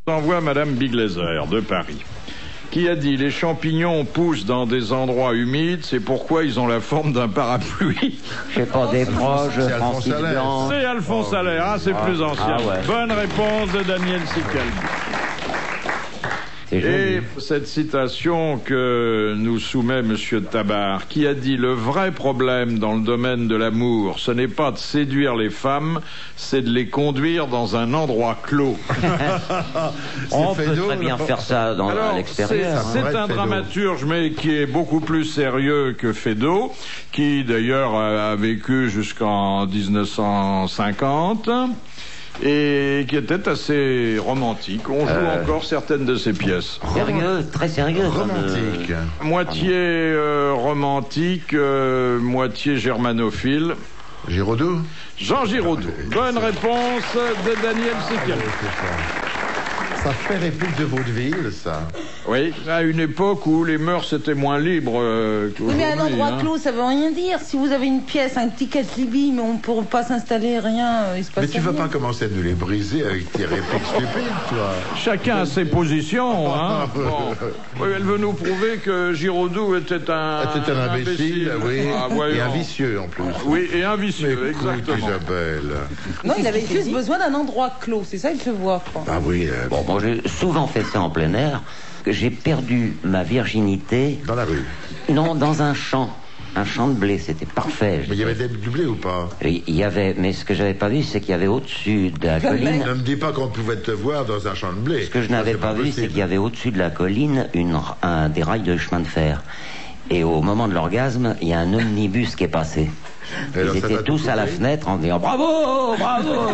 Envoie Madame Biglaser de Paris, qui a dit: les champignons poussent dans des endroits humides, c'est pourquoi ils ont la forme d'un parapluie. Je sais pas, des proches, Francis Blanc. C'est Alphonse Allaire, c'est plus ancien. Ouais. Bonne réponse de Daniel Sical. Et cette citation que nous soumet Monsieur Tabar, qui a dit: le vrai problème dans le domaine de l'amour, ce n'est pas de séduire les femmes, c'est de les conduire dans un endroit clos. On peut très bien faire ça à l'extérieur. C'est un dramaturge, mais qui est beaucoup plus sérieux que Feydeau, qui d'ailleurs a vécu jusqu'en 1950. Et qui était assez romantique. On joue encore certaines de ses pièces. Sérieux, très sérieux. Romantique. Moitié romantique, moitié germanophile. Giraudoux. Jean Giraudoux. Bonne réponse de Daniel Sical. Ça fait réplique de vaudeville, ça. Oui, à une époque où les mœurs étaient moins libres qu'aujourd'hui. Mais un endroit clos, ça veut rien dire. Si vous avez une pièce, un petit casse-libis, mais on ne pourra pas s'installer, rien, il se passe rien. Mais tu ne vas pas commencer à nous les briser avec tes répliques stupides, toi. Chacun a ses positions, hein. Bon. Oui, elle veut nous prouver que Giraudoux était un imbécile, oui, et un vicieux en plus. Oui, et un vicieux, mais exactement. Isabelle. Non, il avait juste besoin d'un endroit clos, c'est ça que je vois, quoi. Ah oui. Bon, moi j'ai souvent fait ça en plein air. J'ai perdu ma virginité. Dans la rue? Non, dans un champ. Un champ de blé, c'était parfait. Mais il y avait du blé ou pas? Il y avait, mais ce que j'avais pas vu, c'est qu'il y avait au-dessus de la colline. Ne me dis pas qu'on pouvait te voir dans un champ de blé. Ce que je n'avais pas vu, c'est qu'il y avait au-dessus de la colline des rails de chemin de fer. Et au moment de l'orgasme, il y a un omnibus qui est passé. Ils étaient tous à la fenêtre en disant bravo, bravo.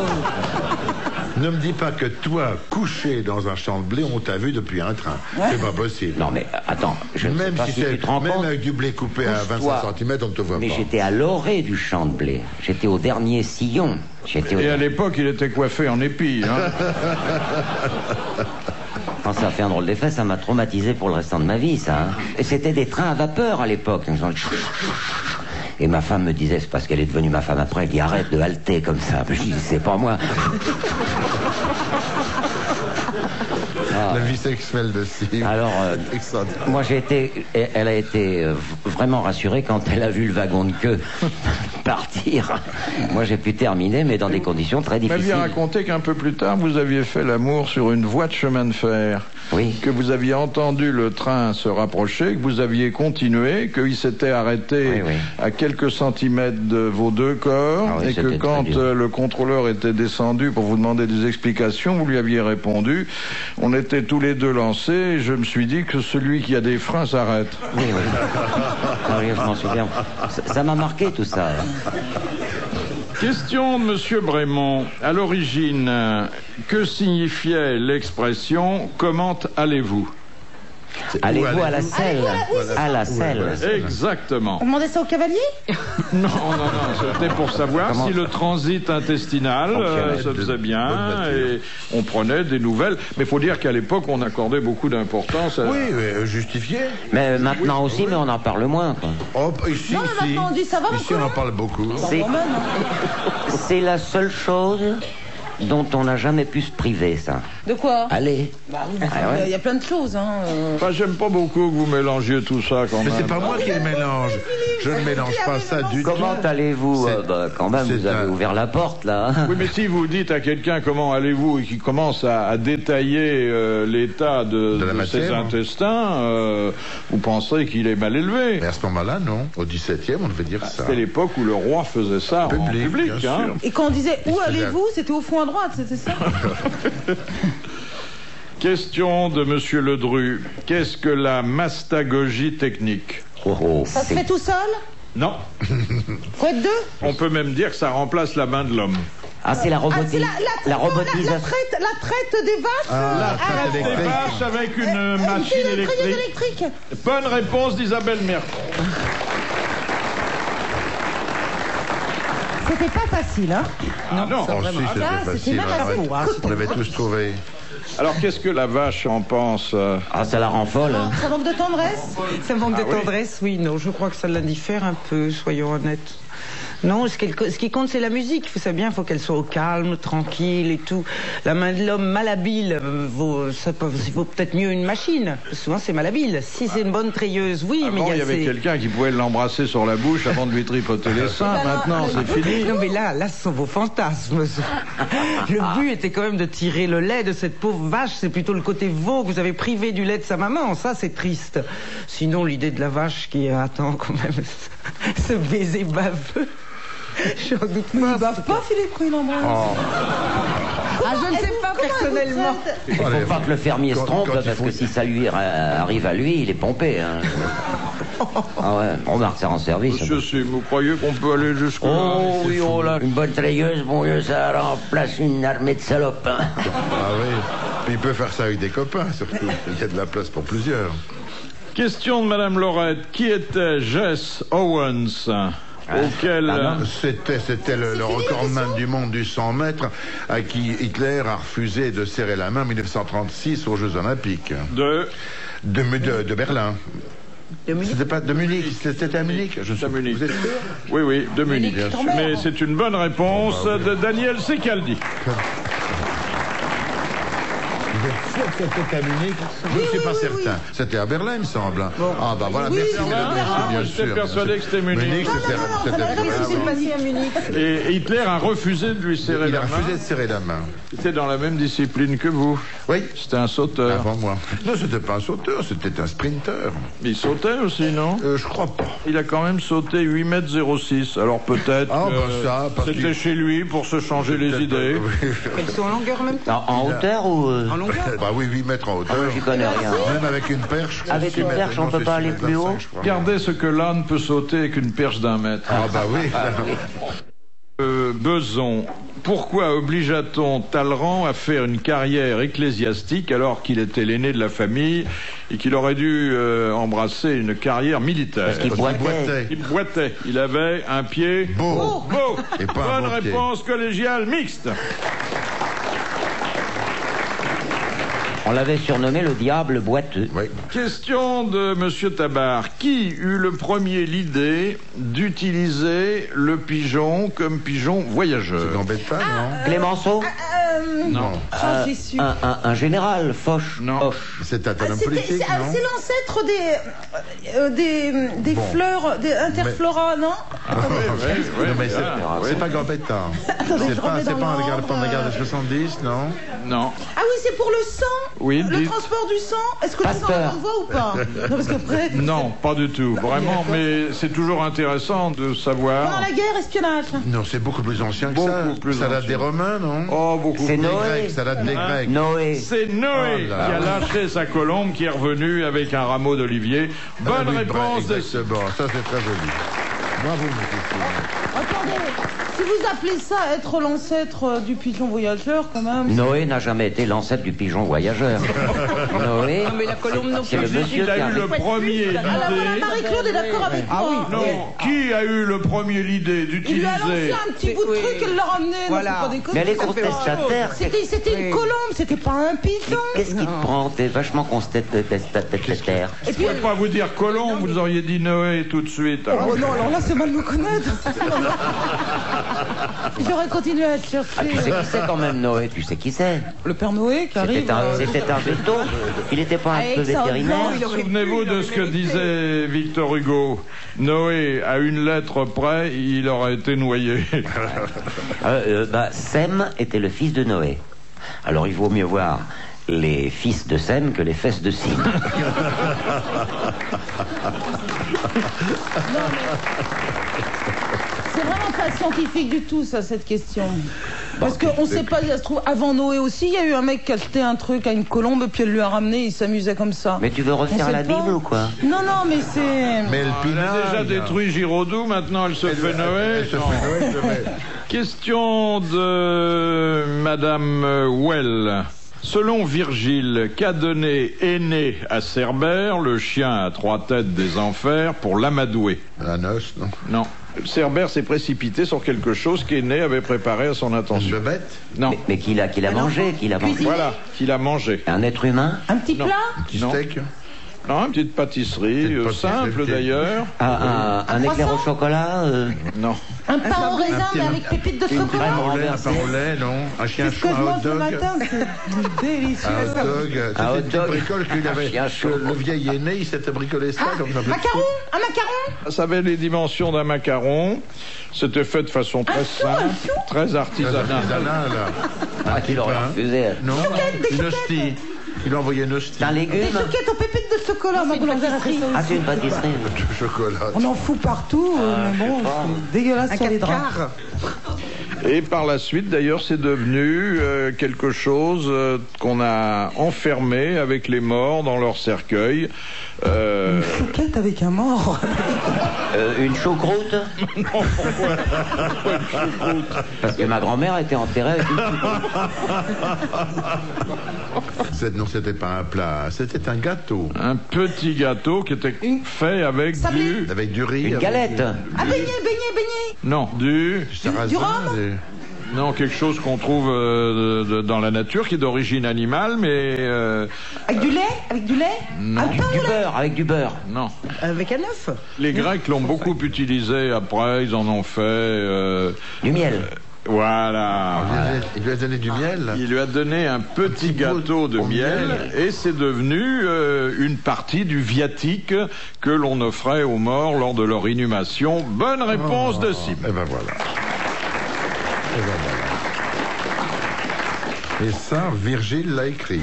Ne me dis pas que toi, couché dans un champ de blé, on t'a vu depuis un train. Ouais. C'est pas possible. Non mais attends, je ne sais pas si tu te rends compte. Même avec du blé coupé à 25 cm, on ne te voit pas. Mais j'étais à l'orée du champ de blé. J'étais au dernier sillon. Et à l'époque, il était coiffé en épi. Hein. Quand ça a fait un drôle d'effet, ça m'a traumatisé pour le restant de ma vie, ça. Hein. Et c'était des trains à vapeur à l'époque. Et ma femme me disait, c'est parce qu'elle est devenue ma femme après, elle dit arrête de halter comme ça. Je dis, c'est pas moi. La vie sexuelle de Steve. Alors, moi elle a été vraiment rassurée quand elle a vu le wagon de queue partir. Moi j'ai pu terminer, mais dans des conditions très difficiles. Vous m'aviez raconté qu'un peu plus tard, vous aviez fait l'amour sur une voie de chemin de fer. Oui. Que vous aviez entendu le train se rapprocher, que vous aviez continué, qu'il s'était arrêté à quelques centimètres de vos deux corps, et que quand le contrôleur était descendu pour vous demander des explications, vous lui aviez répondu. On était tous les deux lancés, et je me suis dit que celui qui a des freins s'arrête. Oui, oui. Ah oui, je m'en souviens. Ça m'a marqué tout ça. Question de Monsieur Brémond. À l'origine, que signifiait l'expression « Comment allez-vous » ? Allez-vous à la selle? À la selle. Exactement. On demandait ça au cavalier? Non, c'était pour savoir si le transit intestinal se faisait bien et on prenait des nouvelles. Mais il faut dire qu'à l'époque, on accordait beaucoup d'importance à... Oui, justifié. Mais maintenant aussi, mais on en parle moins, quoi. Oh, ici, non, mais maintenant on dit ça va. Ici, on en parle beaucoup. C'est la seule chose dont on n'a jamais pu se priver, ça. De quoi? Allez. Bah oui, il y a plein de choses. Hein. Enfin, j'aime pas beaucoup que vous mélangiez tout ça quand même. Mais c'est pas moi qui le mélange. Je ne mélange pas ça du tout. Comment allez-vous? Quand même, vous avez ouvert la porte, là. Oui, mais si vous dites à quelqu'un comment allez-vous et qu'il commence à détailler l'état de ses intestins, vous penserez qu'il est mal élevé. Mais à ce moment-là, non. Au 17e, on devait dire ça. C'était l'époque où le roi faisait ça en public. Hein. Et quand on disait où allez-vous, c'était au fond à droite, c'était ça? Question de Monsieur Ledru. Qu'est-ce que la mastagogie technique? Ça se fait tout seul? Non. Faut être deux? On peut même dire que ça remplace la main de l'homme. Ah, c'est la robotisation. La traite des vaches. La traite des vaches avec une machine électrique. Bonne réponse d'Isabelle Mercon. C'était pas facile, hein? Non. Oh, si, c'était facile. On avait tous trouvé. Alors, qu'est-ce que la vache en pense? Ah, ça la rend folle. Hein. Ça manque de tendresse? Ça manque de tendresse, oui, non. Je crois que ça l'indiffère un peu, soyons honnêtes. Non, ce qui compte, c'est la musique. Vous savez bien, il faut qu'elle soit au calme, tranquille et tout. La main de l'homme malhabile, il vaut peut-être mieux une machine. Souvent, c'est malhabile. Si c'est une bonne treilleuse, oui, mais il y avait quelqu'un qui pouvait l'embrasser sur la bouche avant de lui tripoter les seins. Maintenant, c'est fini. Non, mais là, ce sont vos fantasmes. Le but était quand même de tirer le lait de cette pauvre vache. C'est plutôt le côté veau que vous avez privé du lait de sa maman. Ça, c'est triste. Sinon, l'idée de la vache qui attend quand même ce baiser baveux. J'en doute pas. Il bave pas, Philippe, quand il embrasse. Je ne sais pas personnellement. Il ne faut pas que le fermier se trompe, parce que si ça lui arrive à lui, il est pompé. Hein. Ah ouais, remarque, ça rend service. Monsieur, si vous croyez qu'on peut aller jusque-là? Oh oui, oh là, une bonne treilleuse, bon Dieu, ça remplace une armée de salopes. Hein. Ah oui, puis il peut faire ça avec des copains, surtout. Il y a de la place pour plusieurs. Question de Madame Laurette. Qui était Jess Owens? Auquel c'était le recordman du monde du 100 mètres à qui Hitler a refusé de serrer la main en 1936 aux Jeux Olympiques. De Berlin. C'était pas de Munich, c'était à Munich. Je sais, Munich. Vous êtes sûr? Oui, de Munich. Mais c'est une bonne réponse de Daniel Secaldi. Vous êtes sûr que c'était à Munich? Je ne suis pas certain. C'était à Berlin, il me semble. Bon. Ah bah voilà, merci. Bien sûr. J'étais persuadé que c'était Munich. Et Hitler a refusé de lui serrer la main. Il a refusé de serrer la main. C'était dans la même discipline que vous. Oui. C'était un sauteur. Avant moi. Non, c'était pas un sauteur, c'était un sprinter. Il sautait aussi, non? Je crois pas. Il a quand même sauté 8,06 m. Alors peut-être c'était chez lui pour se changer les idées. Elles sont en longueur en même temps. En hauteur ou... En longueur? Bah oui, 8 mètres en hauteur. Ah, j'y connais rien. Même avec une perche. Avec une perche, on peut pas aller plus haut? Regardez ce que l'âne peut sauter avec une perche d'1 mètre. Ah bah oui. Beson, pourquoi obligea-t-on Talleyrand à faire une carrière ecclésiastique alors qu'il était l'aîné de la famille et qu'il aurait dû embrasser une carrière militaire? Parce qu'il boitait. Il boitait. Il avait un pied beau. Et pas bonne réponse collégiale mixte. On l'avait surnommé le diable boiteux. Oui. Question de Monsieur Tabar. Qui eut le premier l'idée d'utiliser le pigeon comme pigeon voyageur? C'est Gambetta, non? Clémenceau? Non. J'y suis. Un général, Foch? Non. C'est un homme politique, non? C'est l'ancêtre des fleurs, des interflora, non? Oui, non, mais c'est pas Gambetta. C'est pas en regard des 70, non? Non. Ah oui, c'est pour le sang? Oui, le transport du sang? Est-ce que le sang on le voit ou pas? Non, parce qu'après... Non, pas du tout. Vraiment, mais c'est toujours intéressant de savoir... Pendant la guerre, espionnage? Non, c'est beaucoup plus ancien que ça. Ça date des Romains, non? Oh, beaucoup. C'est Noé. Grecs, ça date des Grecs. Noé. C'est Noé qui a lâché sa colombe, qui est revenu avec un rameau d'olivier. Bonne réponse. Exactement, ça c'est très joli. Bravo, monsieur. Attendez, si vous appelez ça être l'ancêtre du pigeon voyageur, quand même... Noé n'a jamais été l'ancêtre du pigeon voyageur. Noé, mais la colombe c'est le monsieur qui a eu le premier l'idée... Alors voilà, Marie-Claude est d'accord avec moi. Ah oui, non, qui a eu le premier l'idée d'utiliser... Il lui a lancé un petit bout de truc, elle l'a ramené. Voilà. Non, faut pas déconner. Mais elle est contestataire. C'était une colombe, c'était pas un pigeon. Qu'est-ce qui te prend? T'es vachement contestataire. Je ne pourrais pas vous dire colombe, vous auriez dit Noé tout de suite. Oh non, alors là, c'est mal me connaître. J'aurais continué à être chercher. Tu sais qui c'est quand même, Noé? Tu sais qui c'est? Le Père Noé qui arrive. C'était un veto. Il n'était pas un peu vétérinaire. Souvenez-vous de ce que disait Victor Hugo. Noé, à une lettre près, il aurait été noyé. Sem était le fils de Noé. Alors il vaut mieux voir les fils de Sem que les fesses de Sim. C'est vraiment pas scientifique du tout, ça, cette question. Parce qu'on sait pas, ça se trouve, avant Noé aussi, il y a eu un mec qui a acheté un truc à une colombe, puis elle lui a ramené, il s'amusait comme ça. Mais tu veux refaire la Bible ou quoi? Non, mais c'est... Mais le Elle a déjà détruit Giraudoux, maintenant elle se fait Noé. Question de Madame Well. Selon Virgile, qu'a donné Énée à Cerbère, le chien à 3 têtes des enfers, pour l'amadouer? La noce, non? Non. Cerbère s'est précipité sur quelque chose qu'Énée avait préparé à son attention. Une bête? Non. Mais qu'il a mangé, Voilà, qu'il a mangé. Un être humain? Un petit plat? Un petit steak? Non, une petite pâtisserie, simple d'ailleurs. Un éclair au chocolat Non. Un pain au raisin, mais avec pépites de chocolat. Un pain au lait, non. Un chien chaud, un hot dog. C'est délicieux. Un hot dog. Un hot dog. Bricole qu'il avait. Le vieil aîné, il s'était bricolé ça comme ça. Macaron. Un macaron. Ça avait les dimensions d'un macaron. C'était fait de façon très simple, très artisanale. Il aurait refusé. Non, une hostie. Il a envoyé une hostie. Un légume. Des choquettes aux pépites de chocolat, ma boulangerie. Ah, c'est une pâtisserie. Du chocolat. On en fout partout, mais bon, c'est dégueulasse sur les draps. Et par la suite, d'ailleurs, c'est devenu quelque chose qu'on a enfermé avec les morts dans leur cercueil. Une chouquette avec un mort. Une choucroute. Non, pourquoi une choucroute? Parce que ma grand-mère était enterrée avec une choucroute. Non, c'était pas un plat, c'était un gâteau. Un petit gâteau qui était fait avec du riz. Une galette. Ah, beignet. Non, du rhum. Non, quelque chose qu'on trouve dans la nature, qui est d'origine animale, mais... Avec du lait Non. Du beurre, avec du beurre. Non. Avec un œuf. Les Grecs l'ont beaucoup utilisé après, ils en ont fait... Du miel. Voilà. Il lui a donné du miel. Il lui a donné un petit gâteau de miel et c'est devenu une partie du viatique que l'on offrait aux morts lors de leur inhumation. Bonne réponse de Sim. Et ben voilà. Et ça, Virgile l'a écrit.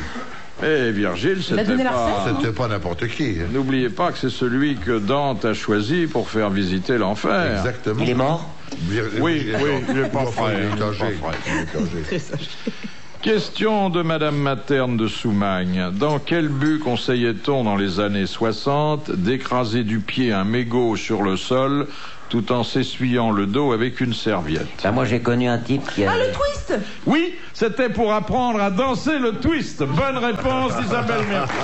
Et Virgile, c'était pas n'importe qui. N'oubliez pas que c'est celui que Dante a choisi pour faire visiter l'enfer. Exactement. Il est mort? Oui, il n'est pas frais. Question de Madame Materne de Soumagne. Dans quel but conseillait-on dans les années 60 d'écraser du pied un mégot sur le sol tout en s'essuyant le dos avec une serviette? Moi, j'ai connu un type qui a... Ah, le twist. Oui, c'était pour apprendre à danser le twist. Bonne réponse d'Isabelle Mercier.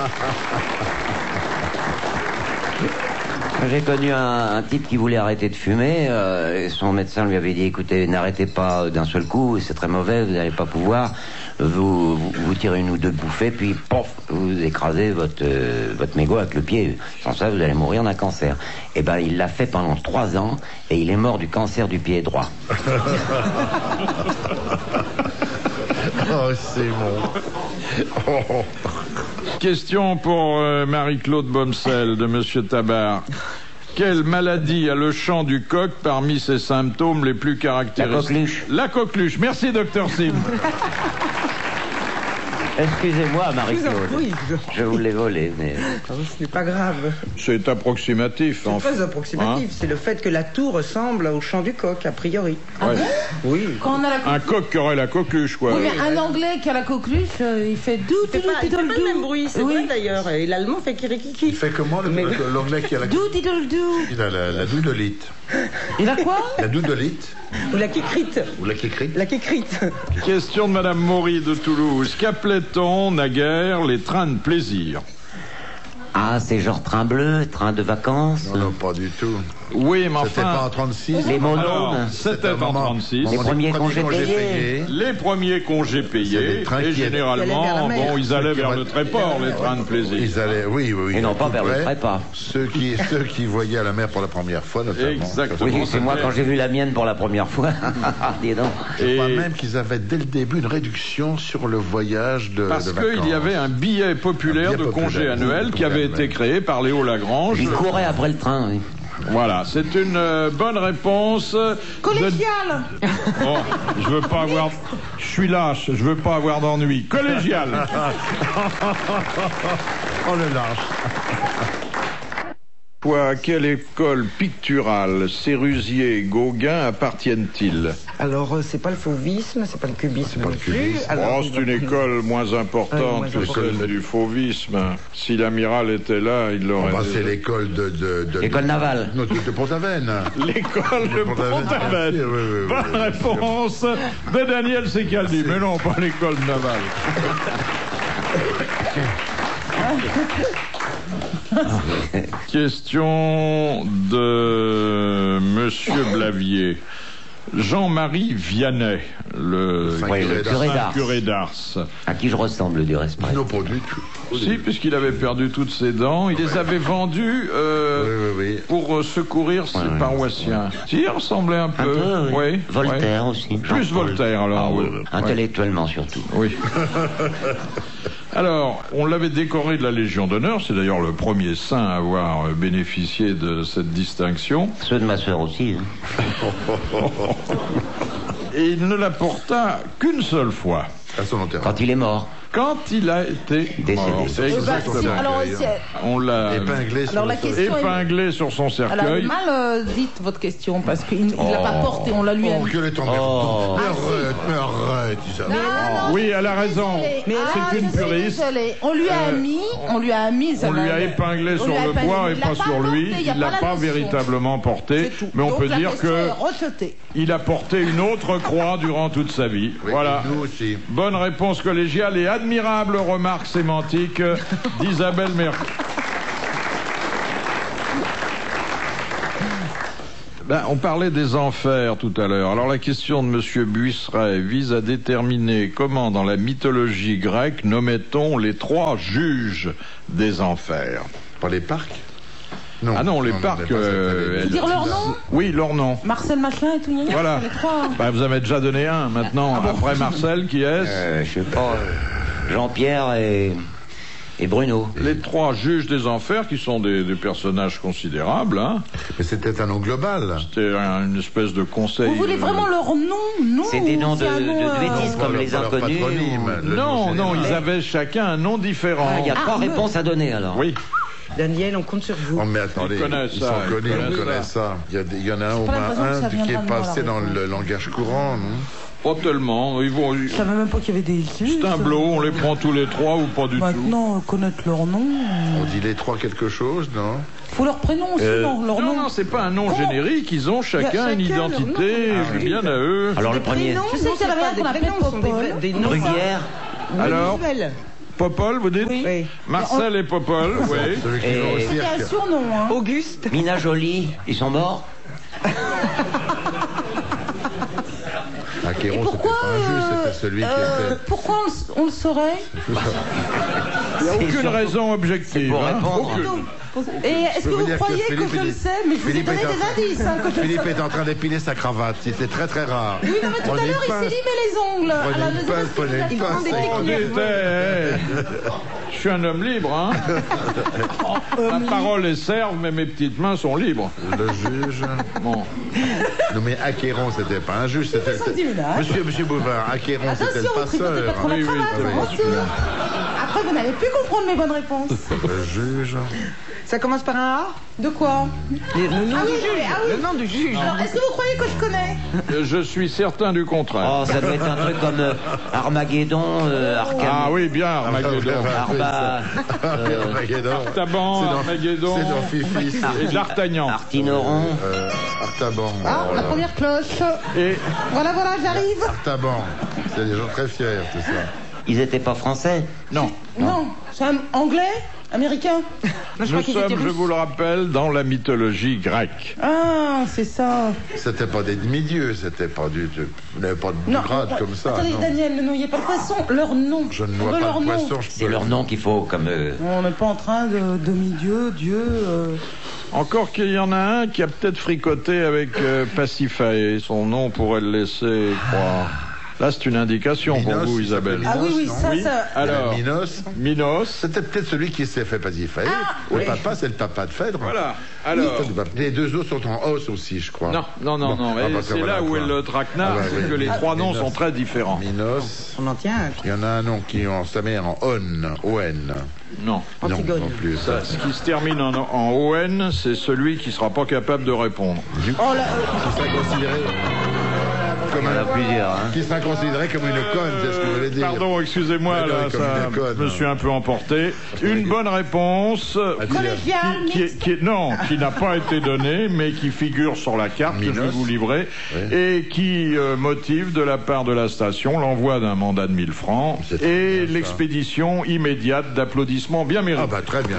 J'ai connu un type qui voulait arrêter de fumer. Et son médecin lui avait dit, écoutez, n'arrêtez pas d'un seul coup, c'est très mauvais, vous n'allez pas pouvoir. Vous tirez une ou deux bouffées, puis pof, vous écrasez votre mégot avec le pied. Sans ça, vous allez mourir d'un cancer. Eh ben, il l'a fait pendant 3 ans, et il est mort du cancer du pied droit. Oh, c'est bon. Oh. Question pour Marie-Claude Bomsel de Monsieur Tabar. Quelle maladie a le chant du coq parmi ses symptômes les plus caractéristiques? La coqueluche. La coqueluche. Merci, docteur Sim. Excusez-moi, Marie-Claude. Je vous l'ai volé, mais... Ce n'est pas grave. C'est approximatif. C'est pas approximatif. C'est le fait que la toux ressemble au chant du coq, a priori. Ouais. Oui. Quand on a un coq qui aurait la coqueluche, quoi. Oui, mais un anglais qui a la coqueluche, il fait dou. Il fait pas le même bruit, c'est vrai d'ailleurs. Et l'allemand fait kirikiki. Il fait comment l'anglais qui a la coqueluche? Il a la doudolite. Il a quoi? La doudolite. Ou la kikrite. La kikrite. Question de Madame Maury de Toulouse. Qu'appelait-on naguère les trains de plaisir? Ah, c'est genre train bleu, train de vacances? Non, pas du tout. Oui, mais enfin... C'était pas en 36? Les monomes? C'était en 36. Les premiers congés payés? Les premiers congés payés. Et généralement, ils allaient vers le Tréport, les trains de plaisir. Ils allaient, oui. Et non pas vers le Tréport. Ceux qui voyaient la mer pour la première fois, notamment. Exactement. Oui, c'est moi quand j'ai vu la mienne pour la première fois. Dis donc. Je crois même qu'ils avaient dès le début une réduction sur le voyage de vacances. Parce qu'il y avait un billet populaire de congé annuel qui avait été créé par Léo Lagrange. Il courait après le train, oui. Voilà, c'est une bonne réponse. Collégial. Oh, je veux pas avoir... Je suis lâche, je veux pas avoir d'ennui. Collégial. Oh, le lâche. À quelle école picturale Sérusier et Gauguin appartiennent-ils? Alors, c'est pas le fauvisme, c'est pas le cubisme non plus. C'est une école moins importante que celle du fauvisme. Si l'amiral était là, il l'aurait... C'est l'école de l'école navale. Non, de Pont-Aven. L'école de Pont-Aven. Oui. Bonne réponse de Daniel Secaldi. Mais non, pas l'école navale. Question de Monsieur Blavier. Jean-Marie Vianney, le curé d'Ars. À qui je ressemble du reste. Non, pas du tout. Si, puisqu'il avait perdu toutes ses dents, il les avait vendues pour secourir ses paroissiens. Si, il ressemblait un peu. Oui. Voltaire aussi. Plus Voltaire, alors. Intellectuellement surtout. Oui. Alors, on l'avait décoré de la Légion d'honneur, c'est d'ailleurs le premier saint à avoir bénéficié de cette distinction. Ceux de ma sœur aussi. Et il ne la porta qu'une seule fois. À son enterrement. Quand il est mort. Quand il a été mort. C'est exactement. On l'a épinglé sur son cercueil. Alors, mal dites votre question, parce qu'il ne l'a pas porté, on l'a lui a mis. Arrête, oui, elle a raison. C'est une puriste. On lui a mis. On lui a épinglé sur le bois et pas sur lui. Il ne l'a pas véritablement porté. Mais on peut dire qu'il a porté une autre croix durant toute sa vie. Voilà. Bonne réponse collégiale et admirable remarque sémantique d'Isabelle Mercou. On parlait des enfers tout à l'heure. Alors la question de M. Buisseret vise à déterminer comment dans la mythologie grecque nommait-on les 3 juges des enfers. Par les parcs? Non. Ah non, les parcs... dire leur nom? Oui, leur nom. Marcel Machin et tout. Voilà. Les 3. Vous avez déjà donné un. Maintenant, après Marcel, qui est-ce? Je sais pas. Jean-Pierre et Bruno. Les 3 juges des enfers, qui sont des personnages considérables. Hein. Mais c'était un nom global. C'était une espèce de conseil. Vous voulez vraiment leur nom? Non. C'est des noms de bêtises comme les inconnus. Non, ils avaient chacun un nom différent. Il y a 3 réponses à donner alors. Oui. Daniel, on compte sur vous. Oh, mais attendez, ils sont connus, on connaît ça. Il y en a au moins un qui est passé dans le langage courant, non? Pas tellement. Je savais même pas qu'il y avait des juges. C'est un blot, on les prend tous les 3 ou pas du tout. Maintenant, connaître leur nom. On dit les 3 quelque chose, non? Faut leur prénom aussi, non? Leur nom. Non, c'est pas un nom générique. Ils ont chacun une identité bien à eux. Alors le premier. Je sais qu'il y en avait un qu'on appelait Popol. Bruguière. Alors Popol, vous dites? Oui. Marcel et Popol, oui. C'était un surnom, hein. Auguste. Mina Jolie, ils sont morts. Acquéron, c'était pas un juge, c'était celui qui était... Pourquoi on le saurait? Il n'y a aucune raison objective. Pour répondre. Et est-ce que vous croyez que je le sais? Mais je vous ai donné des indices. Philippe est en train d'épiler sa cravate. C'était très très rare. Oui, non, mais tout à l'heure, il s'est limé les ongles. Prenez une pince. Je suis un homme libre, hein. Ma parole est serve, mais mes petites mains sont libres. Le juge... Bon. Non, mais Acquéron, c'était pas un juge, c'était... Monsieur Bouvard, Acquéron, c'était le passeur. Oui. Après, vous n'allez plus comprendre mes bonnes réponses. Le juge... Ça commence par un A? De quoi? Le nom du juge. Alors, est-ce que vous croyez que je connais? Je suis certain du contraire. Oh, ça doit être un truc comme Armageddon, Arkham. Ah oui, bien, Armageddon. Armageddon. Artaban, Armageddon. C'est dans Fifi. Et d'Artagnan. Artinoron. Artaban. Ah, la première cloche. Et... Voilà, j'arrive. Artaban. C'est des gens très fiers, c'est ça. Ils étaient pas français? Non. Non, c'est un anglais? Américain? Nous sommes, je vous le rappelle, dans la mythologie grecque. Ah, c'est ça. C'était pas des demi-dieux, c'était pas du... Vous n'avez pas de grade comme ça. Attendez, non. Daniel, ne noyez pas le poisson. Leur nom. Je ne vois pas de poisson. C'est leur nom qu'il faut comme... On n'est pas en train de demi-dieu, Dieu... Encore qu'il y en a un qui a peut-être fricoté avec Pasiphae. Son nom pourrait le laisser croire. Là, c'est une indication Minos, pour vous, Isabelle. Ah oui, ça... Alors, Minos. C'était peut-être celui qui s'est fait Pasiphae. Le papa, c'est le papa de Phèdre. Voilà. Alors... Les 2 autres sont en os aussi, je crois. Non. C'est là où est le traquenard, c'est que les 3 noms sont très différents. Minos. On en tient un. Il y en a un nom qui sa mère en On. Non. Antigone. Non plus. Ça, ce qui se termine en ON, c'est celui qui ne sera pas capable de répondre. Qui sera considéré comme qui sera considéré comme une conne, c'est ce que je voulais dire. Pardon, excusez-moi, là, je me suis un peu emporté. Une bonne réponse qui n'a pas été donnée, mais qui figure sur la carte que je vais vous livrer, et qui motive de la part de la station l'envoi d'un mandat de 1000 francs et l'expédition immédiate d'applaudissements bien mérités. Ah bah très bien.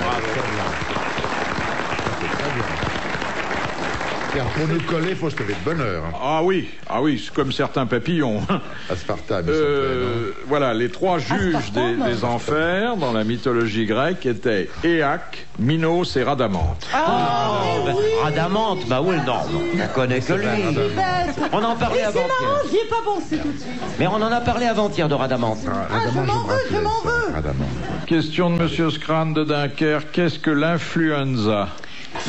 Car pour nous coller, il faut se lever de bonne heure. Ah oui, comme certains papillons. Aspartame. Voilà, les trois juges des enfers dans la mythologie grecque étaient Éaque, Minos et Rhadamante. Rhadamante, bah oui, non, on connaît que lui. On en parlait avant-hier. C'est marrant, j'y ai pas pensé tout de suite. Mais on en a parlé avant-hier de Rhadamante. Je m'en veux. Question de Monsieur Scran de Dunkerque, qu'est-ce que l'influenza?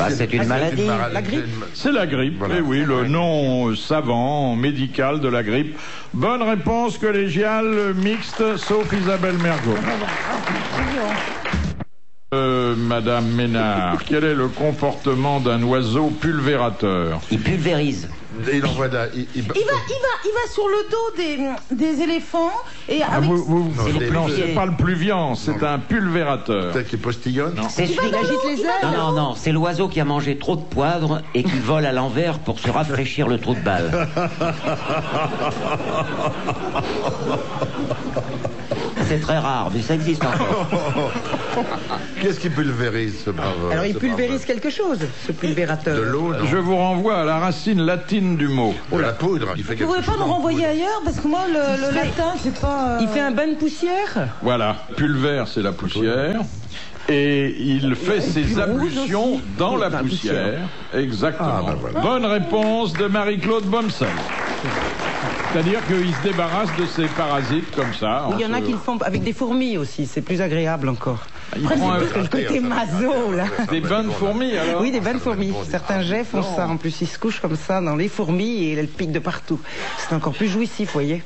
C'est une maladie. La grippe. C'est la grippe, voilà. Oui, le nom savant, médical de la grippe. Bonne réponse collégiale, mixte, sauf Isabelle Mergot. Madame Ménard, quel est le comportement d'un oiseau pulvérateur? Il pulvérise. Il envoie il va sur le dos des éléphants et avec... Non, c'est pas le pluvian, c'est un pulvérateur. Peut-être qu'il postillonne. C'est celui qui agite les ailes. Non, c'est l'oiseau qui a mangé trop de poivre et qui vole à l'envers pour se rafraîchir le trou de balle. C'est très rare, mais ça existe encore. Qu'est-ce qui pulvérise ce brave? Alors il pulvérise quelque chose, ce pulvérateur. De l'eau, non? Je vous renvoie à la racine latine du mot. Oh, la poudre. Vous ne pouvez pas me renvoyer ailleurs parce que moi le latin c'est pas... Il fait un bain de poussière. Voilà, pulvère c'est la poussière. Et il fait ses ablutions dans la poussière. Exactement. Voilà. Bonne réponse de Marie-Claude Bomsel. C'est-à-dire qu'il se débarrasse de ces parasites comme ça. Oui, il y en a qui le font avec des fourmis aussi, c'est plus agréable encore. Il prend le côté maso, là. Des bains de fourmis, alors? Oui, des bains de fourmis. Certains jets font ça. En plus, ils se couchent comme ça dans les fourmis et elles piquent de partout. C'est encore plus jouissif, vous voyez.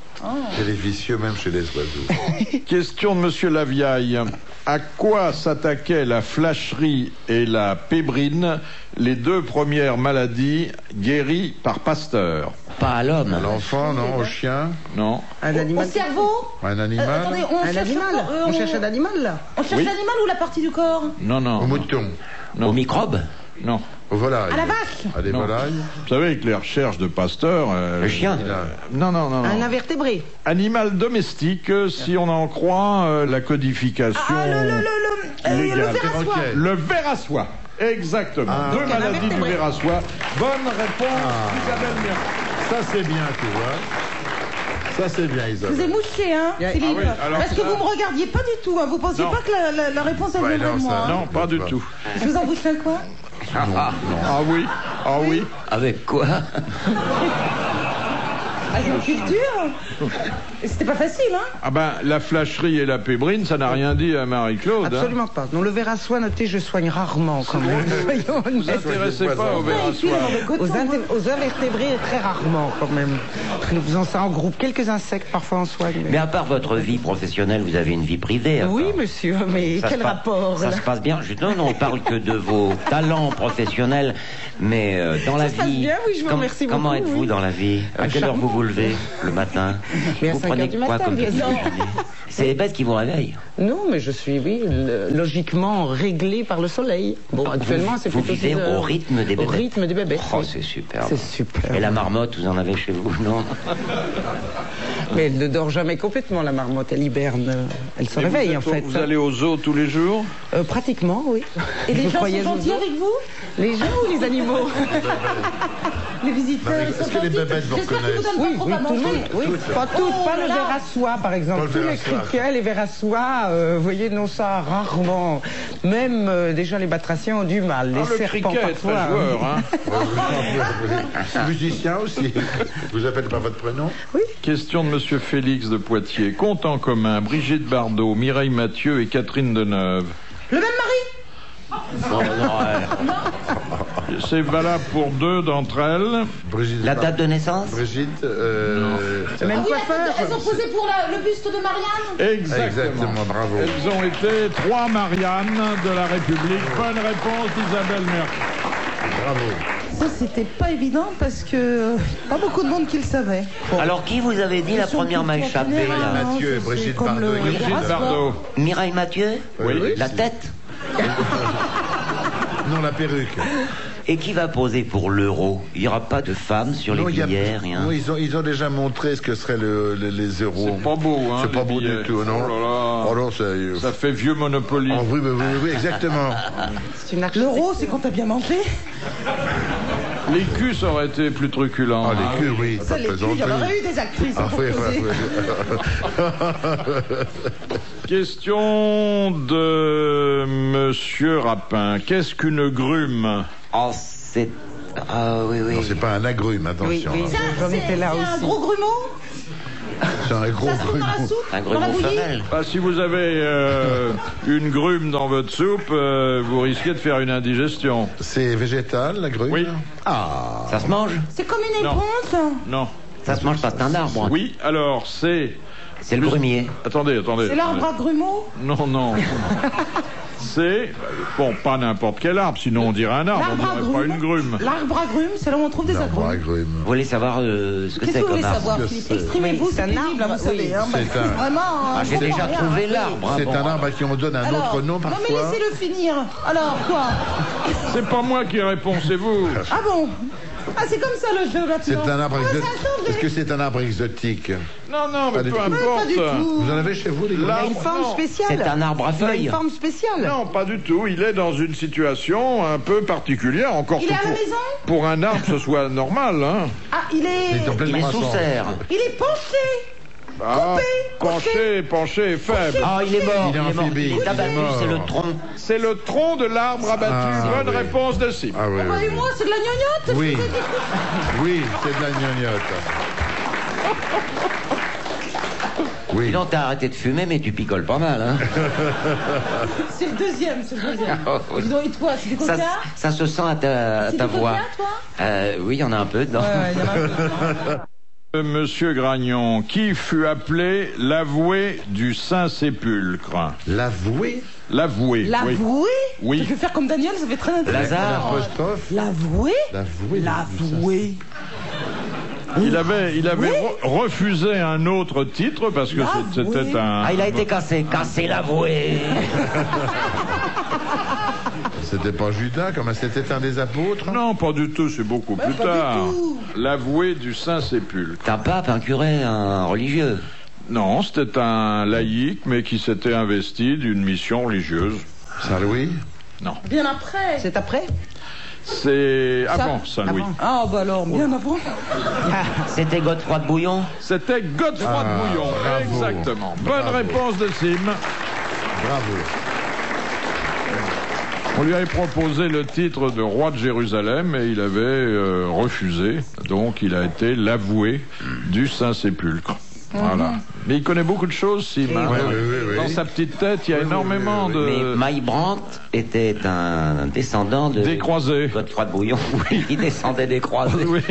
Il est vicieux même chez les oiseaux. Question de Monsieur Laviaille. À quoi s'attaquaient la flacherie et la pébrine, les deux premières maladies guéries par Pasteur? Pas à l'homme. À l'enfant, non? Au chien? Non. Un animal. Au cerveau? Un animal? Attendez, On cherche un animal, là. On cherche l'animal ou la partie du corps? Non. Au mouton? Non. Au microbe? Non. Aux volailles? À la vache? À des volailles? Vous savez, avec les recherches de Pasteur... Le chien? Non. Un invertébré? Animal domestique, si on en croit la codification... Le ver à soie. Le ver à soie. Exactement. Deux maladies du ver à soie. Bonne réponse, Isabelle Mercier. Ça, c'est bien, tu vois. Ça, c'est bien, Isabelle. Vous êtes mouché, hein, Philippe? Ah oui, alors parce que vous me regardiez pas du tout, hein. Vous pensiez pas que la réponse elle viendrait de moi. Non, pas du tout. Je vous embouche un quoi? Ah oui. Avec quoi? Agriculture. C'était pas facile, hein? Ah ben, la flacherie et la pébrine, ça n'a rien dit à Marie-Claude. Absolument pas. Non, le ver à soie, notez, je soigne rarement quand même. Soyons Vous honnêtes. intéressez pas au ver à soie. Aux invertébrés, très rarement quand même. Nous faisons ça en groupe. Quelques insectes, parfois en soigne. Mais à part votre vie professionnelle, vous avez une vie privée. Oui, monsieur, mais quel rapport Ça là? se passe bien. Non, on parle que de vos talents professionnels, mais dans la vie... Ça se passe bien, oui, je vous remercie beaucoup. Comment êtes-vous dans la vie? À quelle heure vous vous levez le matin? Mais à Vous 5 prenez heures du quoi matin, comme bien petit sûr. déjeuner? C'est les bêtes qui vous réveillent. Non, mais je suis, oui, logiquement réglé par le soleil. Bon, actuellement, c'est Vous plutôt vivez 6 heures. au rythme des bébés. Au rythme des bébés. Oh, oui. c'est super. C'est super. Et la marmotte, vous en avez chez vous, non? Mais elle ne dort jamais complètement, la marmotte. Elle hiberne. Elle se réveille, en fait. Vous allez au zoo tous les jours? Pratiquement, oui. Et les Vous gens croyez sont au gentils zoo? avec vous? Les gens ou les animaux? Les visiteurs, ils sont est-ce que les gentils? bébêtes vous J'espère qu'ils vous reconnaissent? donnent Oui, pas trop oui, à tout le manger. monde. Oui, pas toutes, pas le ver à soie, par exemple. Pas le Tous ver à les soie. criquets, les vers à soie, vous voyez, non, ça, rarement. Même, déjà, les batraciens ont du mal. Les Le serpents, criquet est très parfois. joueur, hein. Musicien aussi. Vous appelez pas votre prénom? Question de Monsieur Félix de Poitiers. Compte en commun Brigitte Bardot, Mireille Mathieu et Catherine Deneuve. Le même mari? C'est valable pour deux d'entre elles. Brigitte. La date de naissance? Brigitte. Le même Oui, coiffeur. elles ont posé pour le buste de Marianne? Exactement. Bravo. Elles ont été 3 Marianne de la République. Bonne réponse d'Isabelle Mercier. Bravo. Ça, c'était pas évident parce que pas beaucoup de monde qui le savait. Alors, qui vous avez dit la première m'a échappé, là? Mathieu et c'est Brigitte comme Bardot. le- Brigitte Bardot. Mireille Mathieu? Oui. La tête? Non, la perruque. Et qui va poser pour l'euro? Il n'y aura pas de femmes sur les Non, il y a- billets, rien. non, ils ont déjà montré ce que seraient les euros. C'est pas beau, hein. C'est pas les beau billets. du tout, non? Oh là là. Oh non, c'est... Ça fait vieux Monopoly. Oui, exactement. C'est une architecture. L'euro, c'est quand t'as bien mangé. Les culs, ça aurait été plus truculent. Ah, les culs, oui. Ça, les culs, il y en aurait eu des actrices. Question de Monsieur Rapin. Qu'est-ce qu'une grume? Oh, c'est... oui. Non, c'est pas un agrume, attention. Oui, j'en étais là aussi. C'est un gros grumeau? C'est un gros grumeau. Un grumeau femelle. Si vous avez une grume dans votre soupe, vous risquez de faire une indigestion. C'est végétal, la grume? Oui. Ah. Ça se mange? C'est comme une éponge? Non. Ça se mange pas, c'est un arbre. Oui, alors c'est... C'est le grumier. Attendez. C'est l'arbre à grumeau? Non. C'est, bon, pas n'importe quel arbre, sinon on dirait un arbre, on dirait pas une grume. L'arbre à grume, c'est là où on trouve des agrumes. Vous voulez savoir ce que c'est comme arbre? Exprimez-vous, c'est un arbre, vous savez. Vraiment. J'ai déjà trouvé l'arbre. C'est un arbre à qui on donne un autre nom parfois. Non, mais laissez-le finir. Alors, quoi? C'est pas moi qui réponds, c'est vous. Ah bon? Ah, c'est comme ça le jeu là. C'est un arbre exotique. Est-ce que c'est un arbre exotique? Non, mais peu importe. Pas du tout. Vous en avez chez vous, les gars? Il a une forme spéciale. C'est un arbre à feuilles. Il a une forme spéciale. Non, pas du tout. Il est dans une situation un peu particulière. Encore il est à la maison? Pour un arbre, ce soit normal, hein. Ah, il est sous serre. Il est penché. Penché, faible. Ah, il est mort. Il est amphibie. Il est abattu, c'est le tronc. C'est le tronc de l'arbre abattu. Bonne réponse de Sim. Ah oui. Et moi, c'est de la gnognotte? Oui, c'est de la gnognotte. Oui. Sinon, t'as arrêté de fumer, mais tu picoles pas mal, hein. C'est le deuxième. Dis donc, et toi, c'est du coca? Ça se sent à ta voix. C'est du coca, toi? Oui, il y en a un peu dedans. Ouais, il y en a un peu. Monsieur Gragnon, qui fut appelé l'avoué du Saint-Sépulcre? L'avoué? L'avoué. L'avoué? Oui. Je vais faire comme Daniel, ça fait très intéressant. Lazare. L'avoué? L'avoué. Il avait refusé un autre titre parce que c'était un... Ah, il a été cassé l'avoué. C'était pas Judas, comme c'était un des apôtres? Non, pas du tout, c'est beaucoup plus tard. L'avoué du Saint-Sépulcre. Un pape, un curé, un religieux? Non, c'était un laïc, mais qui s'était investi d'une mission religieuse. Saint-Louis? Non. Bien après. C'est après? C'est avant Saint-Louis. Ah, bah alors, bien avant. C'était Godefroy de Bouillon? C'était Godefroy de Bouillon, bravo. exactement. Bonne réponse de Sim. Bravo. On lui avait proposé le titre de roi de Jérusalem et il avait refusé. Donc il a été l'avoué du Saint-Sépulcre. Voilà. Mais il connaît beaucoup de choses, Sim. Oui. Dans sa petite tête, il y a énormément de... Mais Maille-Brandt était un descendant de... Des croisés. Godefroy de Bouillon. Oui, il descendait des croisés. Oui,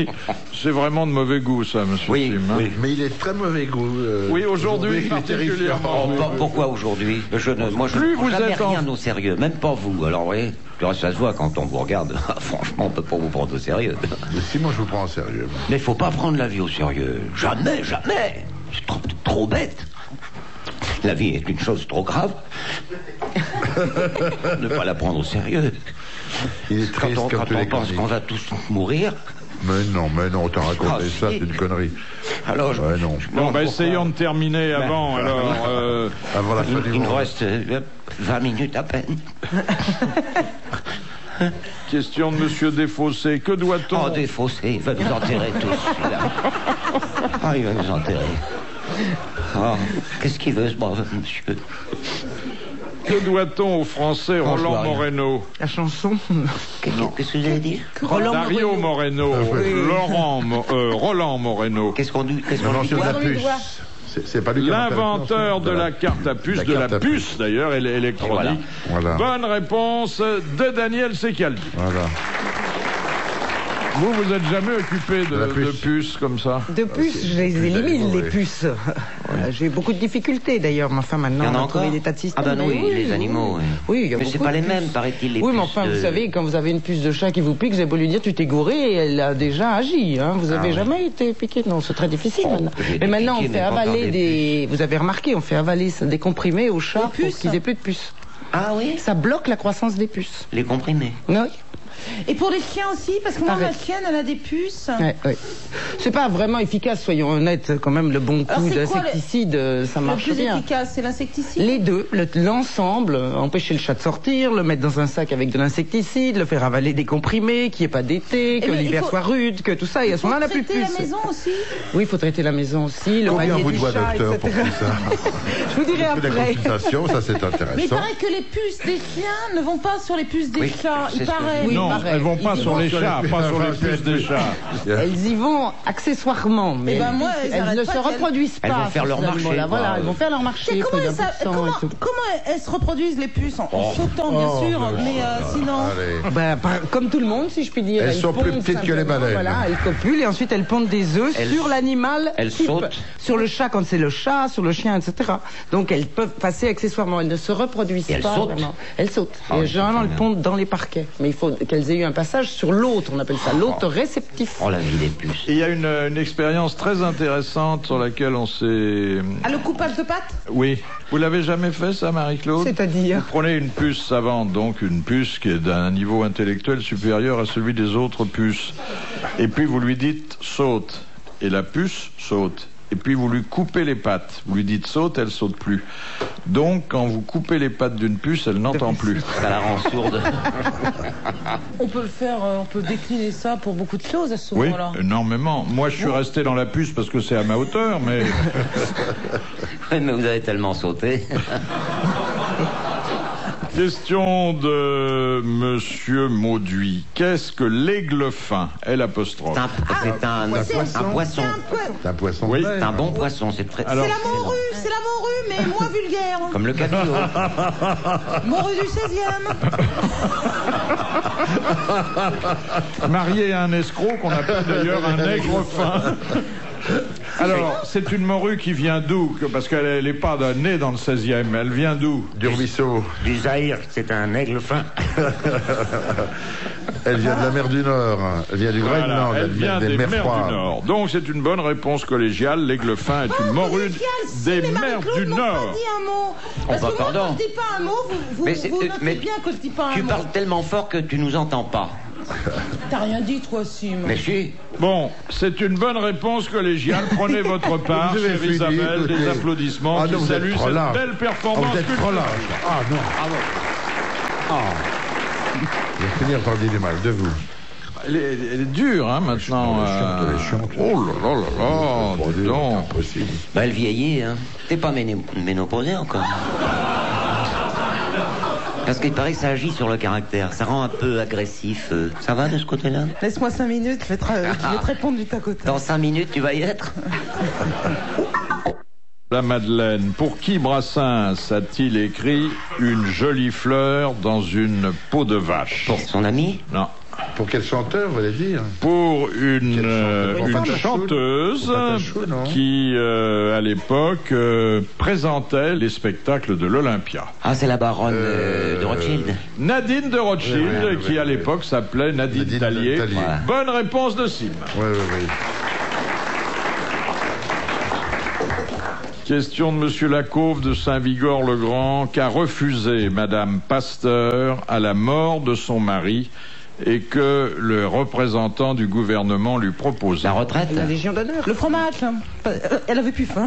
c'est vraiment de mauvais goût, ça, monsieur Sim. Oui. Mais il est très mauvais goût. Oui, aujourd'hui, il est terrifiant. Pourquoi aujourd'hui? Moi, je Plus ne prends vous jamais êtes rien au sérieux, même pas vous. Alors, vous voyez, ça se voit quand on vous regarde. Franchement, on peut pas vous prendre au sérieux. Mais si, moi, je vous prends au sérieux. Mais il faut pas prendre la vie au sérieux. Jamais. C'est trop bête. La vie est une chose trop grave. Ne pas la prendre au sérieux. Il est triste quand on pense qu'on va tous mourir. Mais non, t'as raconté ça, c'est une connerie. Alors, non. Bon, essayons de terminer avant. Avant la fin du il nous monde. reste 20 minutes à peine. Question de monsieur Desfossés. Que doit-on... Oh, Desfossés, il va nous enterrer tous, celui-là. Ah, il va nous enterrer. Oh, qu'est-ce qu'il veut, ce brave monsieur? Que doit-on au français Roland Moreno? La chanson? Qu'est-ce que vous avez dit? Dario Moreno. Roland Moreno. Qu'est-ce qu'on dit? L'invention de la puce. C'est pas lui qui a inventé L'inventeur de la carte à puce, de la puce d'ailleurs, électronique. Voilà. Bonne réponse de Daniel Secaldi. Voilà. Vous êtes jamais occupé de puces comme ça? De puces, je les élimine, les puces. J'ai beaucoup de difficultés d'ailleurs, mais enfin maintenant, il y en a on a encore trouvé des tas de systèmes. Ah ben oui, les animaux. Oui, il y a mais beaucoup c'est pas de les puces. mêmes, paraît-il, les puces. Oui, mais enfin, vous savez, quand vous avez une puce de chat qui vous pique, vous avez beau lui dire tu t'es gouré, et elle a déjà agi. Hein. Vous avez jamais été piqué? Non, c'est très difficile maintenant. Mais maintenant, on fait avaler des... Vous avez remarqué, on fait avaler des comprimés aux chats pour qu'ils aient plus de puces. Ah oui? Ça bloque la croissance des puces. Les comprimés. Oui. Et pour les chiens aussi, parce que moi, ma chienne, elle a des puces. Ouais. C'est pas vraiment efficace, soyons honnêtes. Quand même, le bon coup d'insecticide, ça marche bien. Le plus efficace, c'est l'insecticide? Les deux, l'ensemble. Empêcher le chat de sortir, le mettre dans un sac avec de l'insecticide, le faire avaler des comprimés, qu'il n'y ait pas d'été, que l'hiver soit rude, que tout ça. Et à ce moment-là, la plus puce. Il faut traiter la maison aussi? Oui, il faut traiter la maison aussi. Le combien vous du doit, chat, docteur, pour tout ça? Je vous dirai après. La consultation, ça c'est intéressant. Mais il paraît que les puces des chiens ne vont pas sur les puces des chats. Il paraît. Non, elles vont pas sur les chats, pas sur les puces des chats. Elles y vont accessoirement, mais elles ne se reproduisent pas. Elles vont faire leur marché. Voilà, elles vont faire leur marché. Comment elles se reproduisent, les puces? En sautant, bien sûr, mais sinon... Comme tout le monde, si je puis dire. Elles sont plus petites que les baleines. Voilà, elles copulent et ensuite elles pondent des œufs sur l'animal. Elles sautent. Sur le chat quand c'est le chat, sur le chien, etc. Donc elles peuvent passer accessoirement. Elles ne se reproduisent pas. Vraiment. Elles sautent. Et généralement, elles pondent dans les parquets. Mais il faut qu'elles aient eu un passage sur l'autre. On appelle ça l'autre réceptif. Oh, la vie des puces. Il y a une expérience très intéressante sur laquelle on s'est... Ah, le coupage de pattes? Oui. Vous l'avez jamais fait, ça, Marie-Claude? C'est-à-dire? Vous prenez une puce savante, donc une puce qui est d'un niveau intellectuel supérieur à celui des autres puces. Et puis vous lui dites « saute ». Et la puce saute. Et puis vous lui coupez les pattes. Vous lui dites saute, elle saute plus. Donc quand vous coupez les pattes d'une puce, elle n'entend plus. Ça la rend sourde. On peut le faire, on peut décliner ça pour beaucoup de choses à ce moment-là. Oui, énormément. Moi je suis resté dans la puce parce que c'est à ma hauteur, mais... Oui, mais vous avez tellement sauté. Question de Monsieur Mauduit. Qu'est-ce que l'aigle fin? L'apostrophe. C'est un poisson. C'est un poisson. Oui, c'est un bon poisson. C'est la morue, mais moins vulgaire. Comme le cabillaud. Morue du 16e. Marié à un escroc qu'on appelle d'ailleurs un aigre fin. Alors, c'est une morue qui vient d'où? Parce qu'elle n'est pas née dans le 16e. Elle vient d'où? Du ruisseau. Du Zaïre, c'est un aigle fin. Elle vient de la mer du Nord. Elle vient du Groenland. Elle vient des mers du Nord. Donc, c'est une bonne réponse collégiale. L'aigle fin est une morue des mers du Nord. Parce que moi, quand je dis pas un mot, vous notez bien que je dis pas un mot. Tu parles tellement fort que tu nous entends pas. T'as rien dit, toi, Sim. Mais si. Bon, c'est une bonne réponse collégiale. Prenez votre part, chère Isabelle. Des applaudissements qui saluent cette belle performance. Vous êtes trop lâche. Ah non. Je vais finir par dire du mal de vous. Elle est dure, hein, maintenant. Oh là là là là, dis donc. Elle vieillit, hein. T'es pas ménopausé encore. Parce qu'il paraît que ça agit sur le caractère, ça rend un peu agressif. Ça va de ce côté-là? Laisse-moi 5 minutes, je vais te répondre du tac au tac. Dans 5 minutes, tu vas y être? La Madeleine, pour qui Brassens a-t-il écrit une jolie fleur dans une peau de vache? Pour son ami? Non. Pour quel chanteur, vous allez dire? Pour une chanteuse qui, à l'époque, présentait les spectacles de l'Olympia. Ah, c'est la baronne de Rothschild. Nadine de Rothschild, qui à l'époque s'appelait Nadine Tallier. Ouais. Bonne réponse de Sim. Oui. Question de Monsieur Lacauve de Saint-Vigor-le-Grand, qu'a refusé Madame Pasteur à la mort de son mari et que le représentant du gouvernement lui propose. La retraite? La Légion d'honneur. Le fromage. Elle avait plus faim.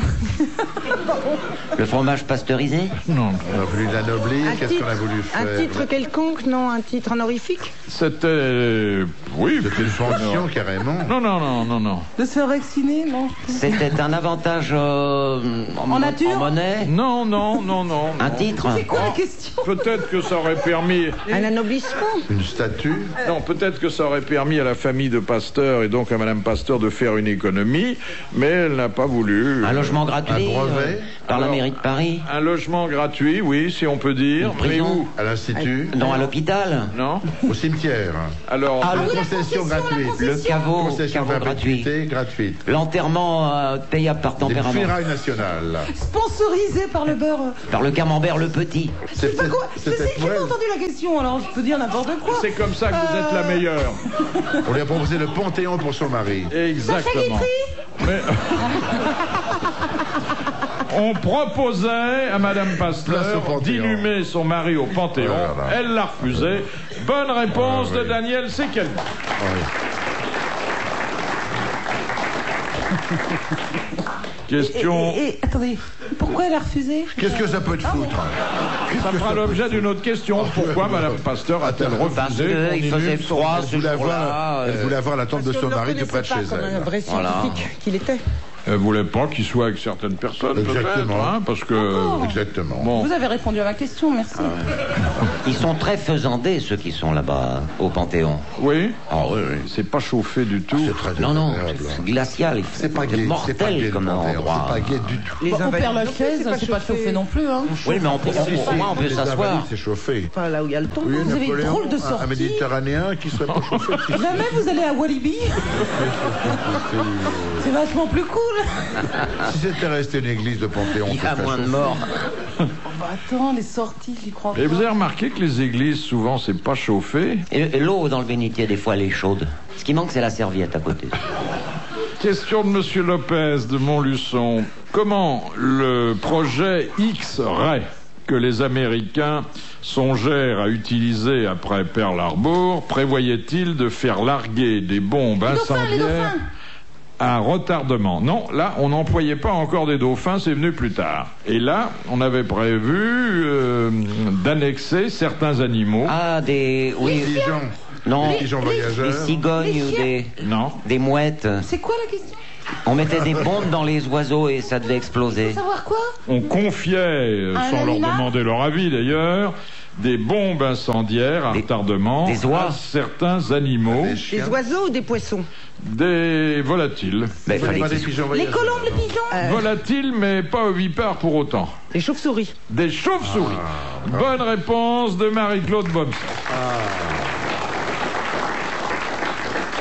Le fromage pasteurisé? Non. On a voulu l'anoblir. Qu'est-ce qu'on a voulu faire? Un titre quelconque, non? Un titre honorifique? C'était... Oui. C'était une fonction, carrément. Non. De se faire vacciner, non? C'était un avantage en nature? En monnaie? Non. Un titre? C'est quoi la question? Peut-être que ça aurait permis... Un anoblissement? Une statue? Non, peut-être que ça aurait permis à la famille de Pasteur et donc à Madame Pasteur de faire une économie, mais elle n'a pas voulu. Un logement gratuit par la mairie de Paris? Un logement gratuit, oui, si on peut dire. Une prison? Mais où? À l'Institut? Non, à l'hôpital? Non. Au cimetière? Alors, la concession gratuite. Le caveau, Concession gratuite. L'enterrement payable par tempérament. Des funérailles nationales. Sponsorisé par le beurre. Par le camembert le petit. C'est pas quoi? J'ai pas entendu la question, alors je peux dire n'importe quoi. c'est comme ça que vous êtes la meilleure. On lui a proposé le Panthéon pour son mari. Exactement. Mais... On proposait à Madame Pasteur d'inhumer son mari au Panthéon. Elle l'a refusé. Bonne réponse de Daniel Sekelny. Question. Attendez, pourquoi elle a refusé? Qu'est-ce que ça peut te foutre? Ça fera l'objet d'une autre question. Pourquoi Madame Pasteur a-t-elle refusé? Parce qu'il faisait froid ce jour-là. Elle voulait avoir la tombe de son mari tout près de chez elle. Comme un vrai scientifique qu'il était. Elle voulait pas qu'il soit avec certaines personnes, exactement, hein, parce que... Exactement. Bon. Vous avez répondu à ma question, merci. Ils sont très faisandés, ceux qui sont là-bas, au Panthéon. Oui. Ah oui. C'est pas chauffé du tout. Non, c'est glacial. C'est pas gai, mortel comme endroit. C'est pas gai du tout. On perd la chaise, c'est pas chauffé non plus. Hein. Oui, mais on peut s'asseoir. C'est chauffé. Enfin, là où il y a le temps. Oui, vous avez une drôle de sortie. Un Méditerranéen qui serait pas chauffé. Jamais vous allez à Walibi. C'est vachement plus cool. Si c'était resté une église de Panthéon, il y a moins de morts. Attends, les sorties, j'y crois pas. Et vous avez remarqué que les églises, souvent, c'est pas chauffé? Et l'eau dans le bénitier, des fois, elle est chaude. Ce qui manque, c'est la serviette à côté. Question de Monsieur Lopez de Montluçon. Comment le projet X-Ray que les Américains songèrent à utiliser après Pearl Harbor prévoyait-il de faire larguer des bombes incendiaires à retardement? Non, là, on n'employait pas encore des dauphins, c'est venu plus tard. Et là, on avait prévu d'annexer certains animaux. Ah, des... Oui. Des pigeons. Non, des pigeons voyageurs. des cigognes ou des... Non. Des mouettes. C'est quoi la question? On mettait des bombes dans les oiseaux et ça devait exploser. Faut savoir quoi? On confiait, sans leur demander leur avis d'ailleurs, des bombes incendiaires à retardement à certains animaux. Des oiseaux ou des poissons? Des volatiles. Mais Pas des pigeons Les voyageurs. colombes, les pigeons? Volatiles, mais pas ovipares pour autant. Des chauves-souris. Des chauves-souris. Bonne réponse de Marie-Claude Bomsat.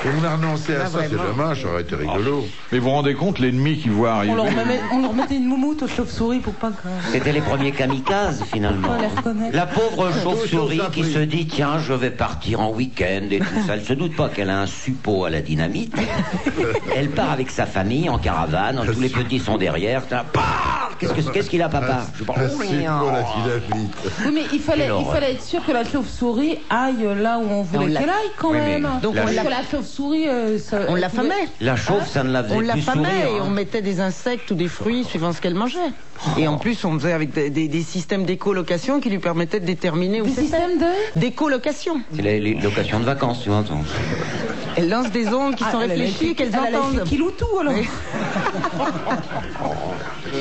Et on a renoncé à ça, c'est dommage, ça aurait été rigolo. Mais vous vous rendez compte l'ennemi qui voit arriver? On leur mettait une moumoute aux chauves-souris pour pas que... C'était les premiers kamikazes, finalement. On les reconnaît. La pauvre chauve-souris qui se dit, tiens, je vais partir en week-end et tout ça. Elle se doute pas qu'elle a un suppôt à la dynamite. Elle part avec sa famille en caravane, tous les petits sont derrière. Qu'est-ce qu'il a, papa? Je parle. Oui, mais il fallait être sûr que la chauve-souris aille là où on voulait qu'elle aille quand même. Donc on la chauve-souris, on l'affamait. La chauve, ça ne la faisait plus sourire. On l'affamait et on mettait des insectes ou des fruits suivant ce qu'elle mangeait. Et en plus, on faisait avec des systèmes d'écolocation qui lui permettaient de déterminer où c'était. Des systèmes d'écolocation. C'est les locations de vacances, tu vois. Elle lance des ondes qui sont réfléchies, qu'elles entendent. Elle a Kiloutou, alors.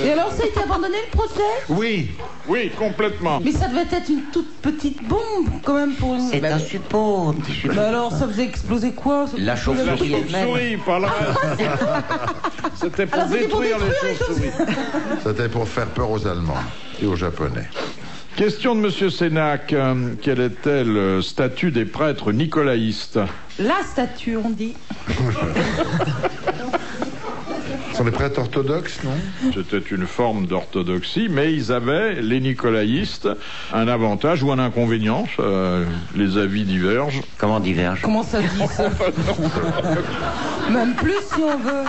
Et alors, ça a été abandonné, le projet? Oui, complètement. Mais ça devait être une toute petite bombe, quand même, pour une... C'est un suppôt. Bah alors, ça faisait exploser quoi? La chauve-souris elle-même. Pas la... C'était pour détruire les chauves-souris. C'était pour faire peur aux Allemands et aux Japonais. Question de Monsieur Sénac. Quel était le statut des prêtres nicolaïstes? La statue, on dit. Ce sont les prêtres orthodoxes, non? C'était une forme d'orthodoxie, mais ils avaient, les nicolaïstes, un avantage ou un inconvénient. Les avis divergent. Comment divergent? Comment ça dit ça? Même plus si on veut.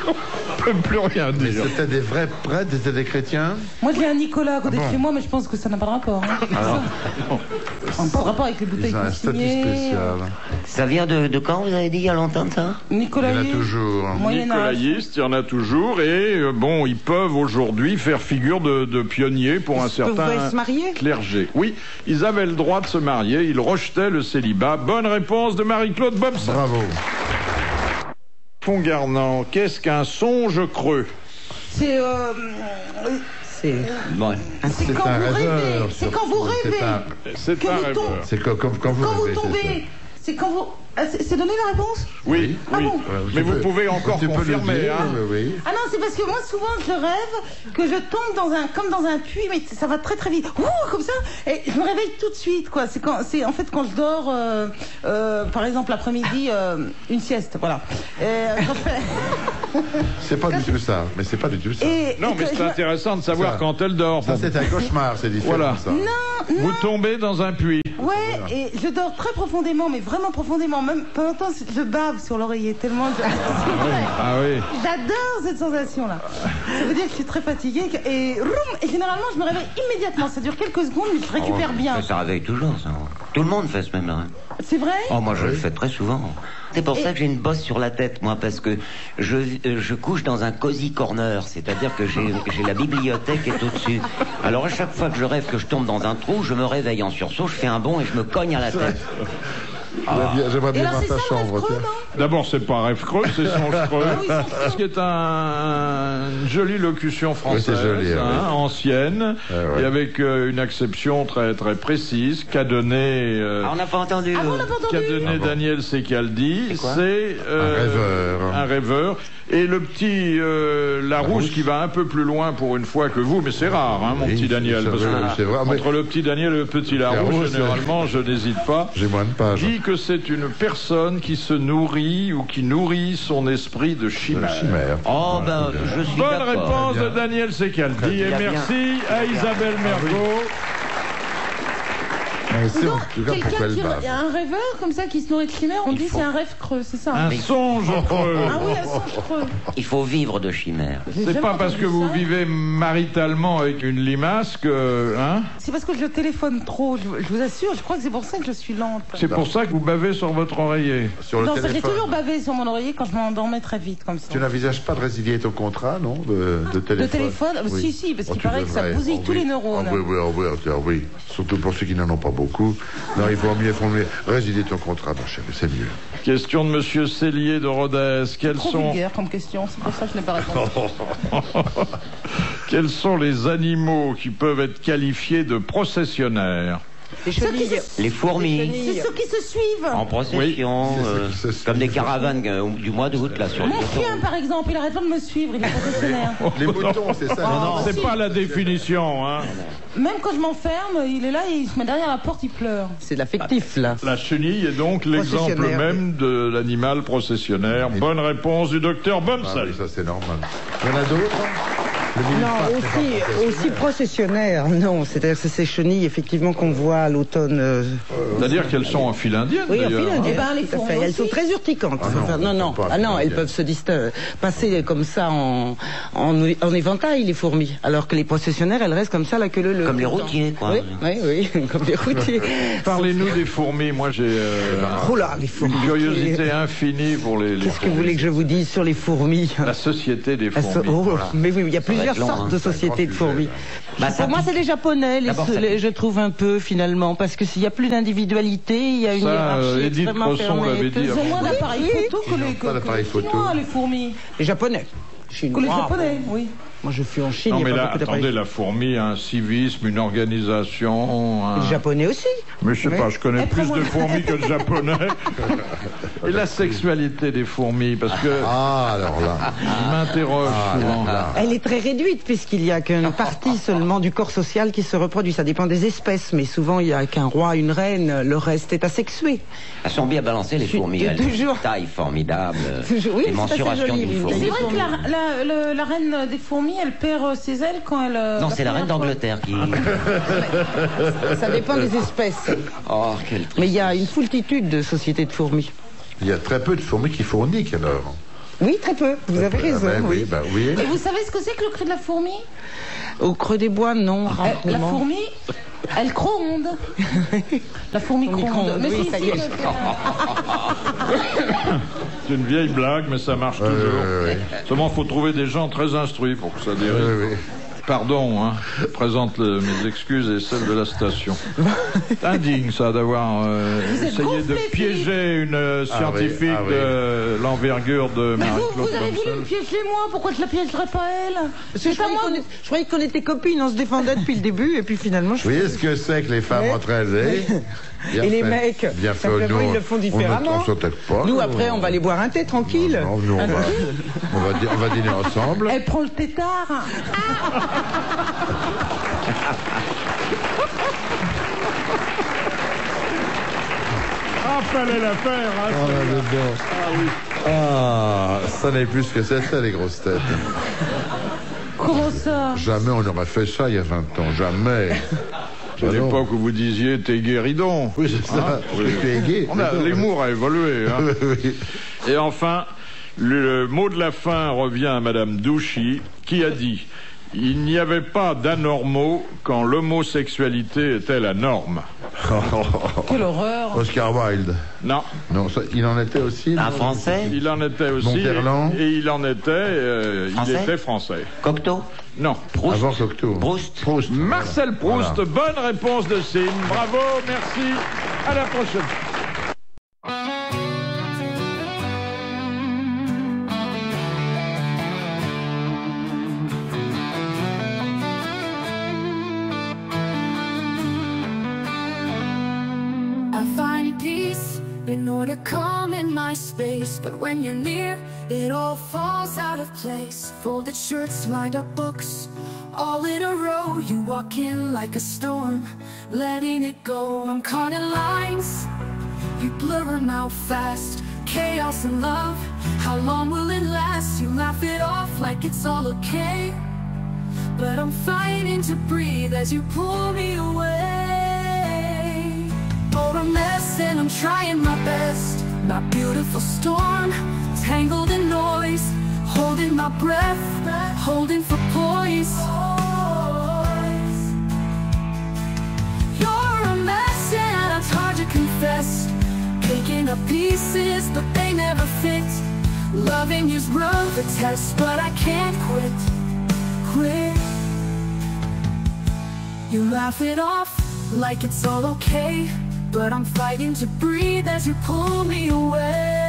On peut plus rien dire. Mais c'était des vrais prêtres, c'était des chrétiens? Moi j'ai un Nicolas à côté de chez moi, mais je pense que ça n'a pas de rapport. Hein. Ça n'a pas de rapport avec les bouteilles consignées. Ça vient de quand, vous avez dit, il y a longtemps de ça? Nicolaïste. Il y en a toujours. Nicolaïstes, il y en a toujours, et bon, ils peuvent aujourd'hui faire figure de pionniers pour un certain clergé. Oui, ils avaient le droit de se marier, ils rejetaient le célibat. Bonne réponse de Marie-Claude Bomsat. Bravo. Fongarnant, qu'est-ce qu'un songe creux? C'est quand vous rêvez. C'est quand vous rêvez. C'est un rêveur. C'est quand vous tombez. C'est quand vous... C'est donné la réponse? Oui, ah oui. Bon. Mais vous pouvez encore confirmer. Hein. Oui. Ah non, c'est parce que moi, souvent, je rêve que je tombe comme dans un puits, mais ça va très très vite. Ouh, comme ça. Et je me réveille tout de suite, quoi. C'est en fait quand je dors, par exemple, l'après-midi, une sieste, voilà. C'est pas du tout ça. Mais c'est pas du tout ça. Non, mais c'est intéressant de savoir quand elle dort. Ça, c'est un cauchemar, c'est différent. Voilà. Ça. Non, Vous tombez dans un puits. Ouais, et je dors très profondément, mais vraiment profondément. Même pendant longtemps, je bave sur l'oreiller tellement. Ah oui. J'adore cette sensation-là. Ça veut dire que je suis très fatiguée et généralement je me réveille immédiatement. Ça dure quelques secondes, mais je récupère bien. Ça réveille toujours, ça. Tout le monde fait ce même là. C'est vrai? Oh, moi je le fais très souvent. C'est pour ça que j'ai une bosse sur la tête, moi, parce que je couche dans un cozy corner, c'est-à-dire que j'ai la bibliothèque est au-dessus. Alors à chaque fois que je rêve que je tombe dans un trou, je me réveille en sursaut, je fais un bond et je me cogne à la tête. J'aimerais bien voir ta chambre. D'abord, c'est pas rêve creux, c'est songe creux. Ce qui est une jolie locution française, ancienne, et avec une acception très très précise qu'a donné. On n'a pas entendu. Qu'a donné Daniel Secaldi. C'est un rêveur. Et le petit Larousse qui va un peu plus loin pour une fois que vous, mais c'est rare, hein, mon petit Daniel. Parce que entre le petit Daniel et le petit Larousse, généralement, je n'hésite pas. J'ai moins de pages. Dit que c'est une personne qui se nourrit ou qui nourrit son esprit de chimère. Oh, ben, je suis Bonne réponse de Daniel Secaldi. Et merci à Isabelle Mergo. Quelqu'un qui a un rêveur comme ça qui se nourrit de chimère, on dit c'est un rêve creux, c'est ça? Un songe creux. Ah oui, un songe creux. Il faut vivre de chimère. C'est pas parce que vous vivez maritalement avec une limace que... Hein? C'est parce que je téléphone trop, je vous assure, je crois que c'est pour ça que je suis lente. C'est pour ça que vous bavez sur votre oreiller. Non, j'ai toujours bavé sur mon oreiller quand je m'endormais très vite comme ça. Tu n'envisages pas de résilier ton contrat, non, de téléphone? De téléphone? Oui. Si, parce qu'il paraît que ça bousille tous les neurones. Oui. Surtout pour ceux qui n'en ont pas beaucoup. Non, il faut mieux résilier ton contrat, mon cher, c'est mieux. Question de Monsieur Cellier de Rodez. C'est trop vulgaire comme question, c'est pour ça que je n'ai pas répondu. Quels sont les animaux qui peuvent être qualifiés de processionnaires? Les chenilles. Les fourmis. C'est ceux qui se suivent. En procession, comme des caravanes du mois d'août, là, sur Mon chien, par exemple, il arrête pas de me suivre, il est processionnaire. Les moutons, c'est ça? Non, c'est pas la définition, hein. Même quand je m'enferme, il est là et il se met derrière la porte, il pleure. C'est de l'affectif, là. La chenille est donc l'exemple même de l'animal processionnaire. Bonne réponse du docteur Bomsel. Oui, ça c'est normal. Il y en a d'autres? Non, aussi processionnaire, non. C'est-à-dire que c'est ces chenilles, effectivement, qu'on voit à l'automne. C'est-à-dire qu'elles sont en file indienne, oui, d'ailleurs. En file indienne. Eh ben, les fourmis elles sont très urticantes. Non, elles peuvent se passer comme ça en éventail, les fourmis. Alors que les processionnaires, elles restent comme ça, la queue leu. Comme les routiers, quoi. Oui, comme les routiers. Parlez-nous des fourmis. Moi, j'ai les fourmis. Une curiosité infinie pour les Qu'est-ce que vous voulez que je vous dise sur les fourmis? La société des fourmis. Mais oui, il y a plusieurs sortes de sociétés de fourmis. Pour moi, c'est les Japonais, je trouve un peu, finalement, parce que s'il n'y a plus d'individualité, il y a une hiérarchie extrêmement fermée. Ils ont moins d'appareils photo que les Chinois, les fourmis. Les Japonais. Que les Japonais, oui. Moi, je suis en Chine. Non, mais là, attendez, la fourmi a un civisme, une organisation. Les Japonais aussi. Mais je sais pas, je connais plus de fourmis que de Japonais. Et la sexualité des fourmis, parce que. Alors là. Je m'interroge souvent. Elle est très réduite, puisqu'il n'y a qu'une partie seulement du corps social qui se reproduit. Ça dépend des espèces, mais souvent, il n'y a qu'un roi, une reine. Le reste est asexué. Elles sont bien balancées, les fourmis. Elles ont une taille formidable. Oui, les mensurations d'une fourmi. C'est vrai que la reine des fourmis, elle perd ses ailes quand elle... Non, c'est la reine d'Angleterre qui... Ça dépend des espèces. Oh, quel triste. Mais il y a une foultitude de sociétés de fourmis. Il y a très peu de fourmis qui fourniquent, alors. Oui, très peu. Vous avez raison. Oui. Et vous savez ce que c'est que le cri de la fourmi? Au creux des bois, non. La fourmi, elle gronde. La fourmi gronde. Mais oui, ça y est. C'est une vieille blague, mais ça marche toujours. Seulement, il faut trouver des gens très instruits pour que ça dérive. Pardon, hein, je présente mes excuses et celles de la station. C'est indigne, ça, d'avoir essayé de piéger une scientifique de l'envergure de Marie-Claude Vous avez voulu me piéger moi, pourquoi je la piégerais pas elle? Je croyais qu'on était copines, on se défendait depuis le début, et puis finalement... Vous voyez ce que c'est que les femmes entre elles, et les mecs, bien fait, nous, ils le font différemment. On s'attaque pas. Nous, après, on va aller boire un thé tranquille. Non, on va dîner ensemble. Elle prend le tétard. fallait la faire. Ça n'est plus que ça, les grosses têtes. Comment ça? Jamais on n'aurait fait ça il y a 20 ans. Jamais. C'est l'époque où vous disiez t'es guéridon. Oui, c'est ça. Tu es gay. L'humour a évolué. Hein. Oui. Et enfin, le mot de la fin revient à Madame Douchy, qui a dit « Il n'y avait pas d'anormaux quand l'homosexualité était la norme. » Quelle horreur. Oscar Wilde. Non. Non, ça, il en était aussi. Un Français. Il en était aussi. Monterland. Et il en était. Il était français. Cocteau. Non. Proust. Avant Cocteau. Proust. Marcel Proust. Voilà. Bonne réponse de Sim. Bravo, merci. À la prochaine. In order to come in my space, but when you're near, it all falls out of place. Folded shirts, lined up books, all in a row. You walk in like a storm, letting it go. I'm caught in lines, you blur them out fast. Chaos and love, how long will it last? You laugh it off like it's all okay, but I'm fighting to breathe as you pull me away. For a mess and I'm trying my best. My beautiful storm, tangled in noise, holding my breath, holding for poise. You're a mess and it's hard to confess. Picking up pieces but they never fit. Loving you's rough the test, but I can't quit. You laugh it off like it's all okay, but I'm fighting to breathe as you pull me away.